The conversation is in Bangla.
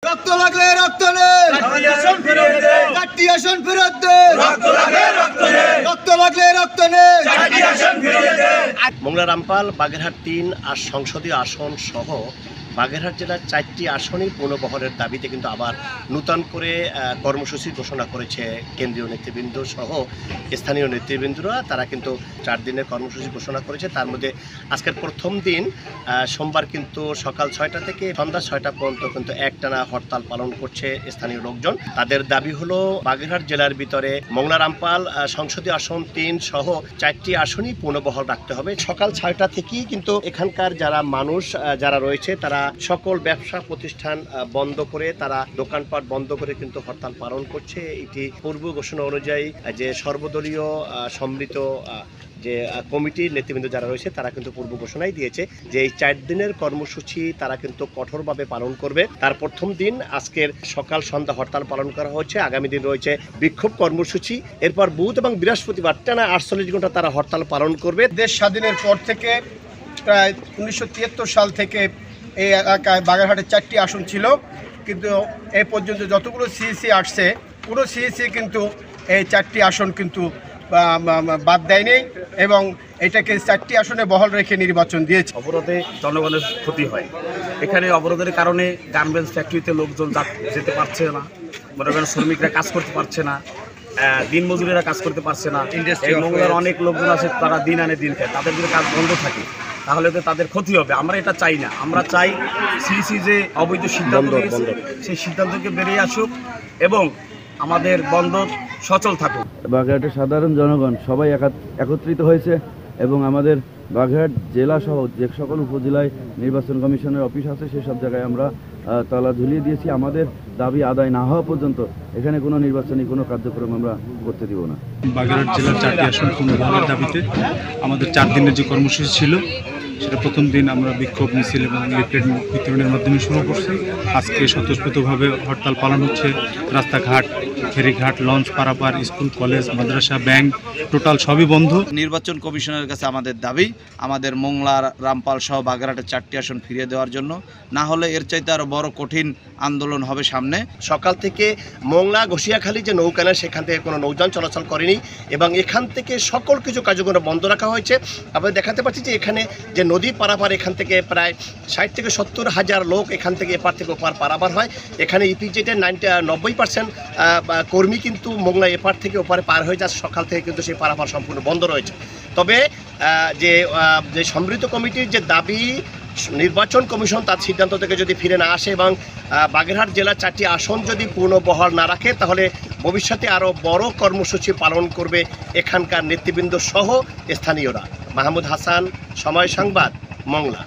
রক্ত লাগলে রক্ত নেই, চারটি আসন ফেরত দে। রক্ত লাগলে রক্ত নেই। মোংলা রামপাল বাগেরহাট ৩ আর সংসদীয় আসন সহ বাগেরহাট জেলার 4টি আসনই পুনর্বহালের দাবিতে কিন্তু আবার নূতন করে কর্মসূচি ঘোষণা করেছে কেন্দ্রীয় নেতৃবৃন্দ সহ স্থানীয় নেতৃবৃন্দরা। তারা কিন্তু 4 দিনের কর্মসূচি ঘোষণা করেছে। তার মধ্যে আজকের প্রথম দিন সোমবার কিন্তু সকাল 6টা থেকে সন্ধ্যা 6টা পর্যন্ত কিন্তু একটানা হরতাল পালন করছে স্থানীয় লোকজন। তাদের দাবি হলো বাগেরহাট জেলার ভিতরে মোংলা রামপাল সংসদীয় আসন 3 সহ 4টি আসনই পুনর্বহাল রাখতে হবে। সকাল 6টা থেকেই কিন্তু এখানকার যারা মানুষ যারা রয়েছে তারা সকল ব্যবসা প্রতিষ্ঠান বন্ধ করে, তারা দোকানপাট বন্ধ করে কিন্তু হরতাল পালন করছে। এটি পূর্ব ঘোষণা অনুযায়ী যে সর্বদলীয় সম্মিলিত যে কমিটির নেতৃবৃন্দ যারা রয়েছে তারা কিন্তু পূর্ব ঘোষণাই দিয়েছে যে এই 4 দিনের কর্মসূচি তারা কিন্তু কঠোরভাবে পালন করবে। তার প্রথম দিন আজকের সকাল সন্ধ্যা হরতাল পালন করা হচ্ছে। আগামী দিন রয়েছে বিক্ষোভ কর্মসূচি। এরপর বুধ এবং বৃহস্পতিবার টানা 48 ঘন্টা তারা হরতাল পালন করবে। দেশ স্বাধীনের পর থেকে প্রায় 1973 সাল থেকে এই এলাকায় বাগেরহাটের 4টি আসন ছিল, কিন্তু এ পর্যন্ত যতগুলো সিইসি আসছে পুরো সিইসি কিন্তু এই 4টি আসন কিন্তু বাদ দেয়নি এবং এটাকে 4টি আসনে বহাল রেখে নির্বাচন দিয়েছে। অবরোধে জনগণের ক্ষতি হয়। এখানে অবরোধের কারণে গার্মেন্টস ফ্যাক্টরিতে লোকজন যেতে পারছে না, মনে করেন শ্রমিকরা কাজ করতে পারছে না, দিনমজুরেরা কাজ করতে পারছে না। এই মোংলার অনেক লোকজন আছে তারা দিন আনে দিন খায়, তাদের যদি কাজ বন্ধ থাকে তাহলে তো তাদের ক্ষতি হবে। আমরা এটা চাই না। আমরা চাই সিইসি যে অবৈধ সিদ্ধান্ত নিয়েছে সেই সিদ্ধান্তকে বেরিয়ে আসুক এবং আমাদের বন্দর সচল থাকুক। বাগেরহাটের সাধারণ জনগণ সবাই একত্রিত হয়েছে এবং আমাদের বাগেরহাট জেলা সহ যে সকল উপজেলায় নির্বাচন কমিশনের অফিস আছে সেসব জায়গায় আমরা তালা ঝুলিয়ে দিয়েছি। আমাদের দাবি আদায় না হওয়া পর্যন্ত এখানে কোনো নির্বাচনী কোনো কার্যক্রম আমরা করতে দিব না। বাগেরহাট জেলার 4টি আসন পুনর্বহালের দাবিতে আমাদের 4 দিনের যে কর্মসূচি ছিল সেটা প্রথম দিন আমরা বিক্ষোভ মিছিল এবং লিফলেট বিতরণের মাধ্যমে শুরু করছি। আজকে স্বতঃস্ফূর্তভাবে হরতাল পালন হচ্ছে। রাস্তাঘাট, ফেরিঘাট, লঞ্চ পারাপার, স্কুল, কলেজ, মাদ্রাসা, ব্যাংক টোটাল সবই বন্ধ। নির্বাচন কমিশনের কাছে আমাদের দাবি আমাদের মোংলা রামপাল সহ বাগেরহাটের 4টি আসন ফিরিয়ে দেওয়ার জন্য, না হলে এর চাইতে আরও বড় কঠিন আন্দোলন হবে সামনে। সকাল থেকে মোংলা ঘষিয়াখালী যে নৌকানা সেখান থেকে কোনো নৌযান চলাচল করেনি এবং এখান থেকে সকল কিছু কার্যক্রম বন্ধ রাখা হয়েছে। আমরা দেখাতে পাচ্ছি যে এখানে যে নদী পারাপার এখান থেকে প্রায় 60 থেকে 70 হাজার লোক এখান থেকে এপার থেকে ওপার পারাপার হয়। এখানে ইপিজেডের 90% কর্মী কিন্তু মোংলা এপার থেকে ওপারে পার হয়ে যায়। সকাল থেকে কিন্তু সেই পারাপার সম্পূর্ণ বন্ধ রয়েছে। তবে যে সমৃদ্ধ কমিটির যে দাবি, নির্বাচন কমিশন তার সিদ্ধান্ত থেকে যদি ফিরে না আসে এবং বাগেরহাট জেলার 4টি আসন যদি পুনর্বহাল না রাখে তাহলে ভবিষ্যতে আরও বড় কর্মসূচি পালন করবে এখানকার নেতৃবৃন্দ সহ স্থানীয়রা। মাহমুদ হাসান, সময় সংবাদ, মোংলা।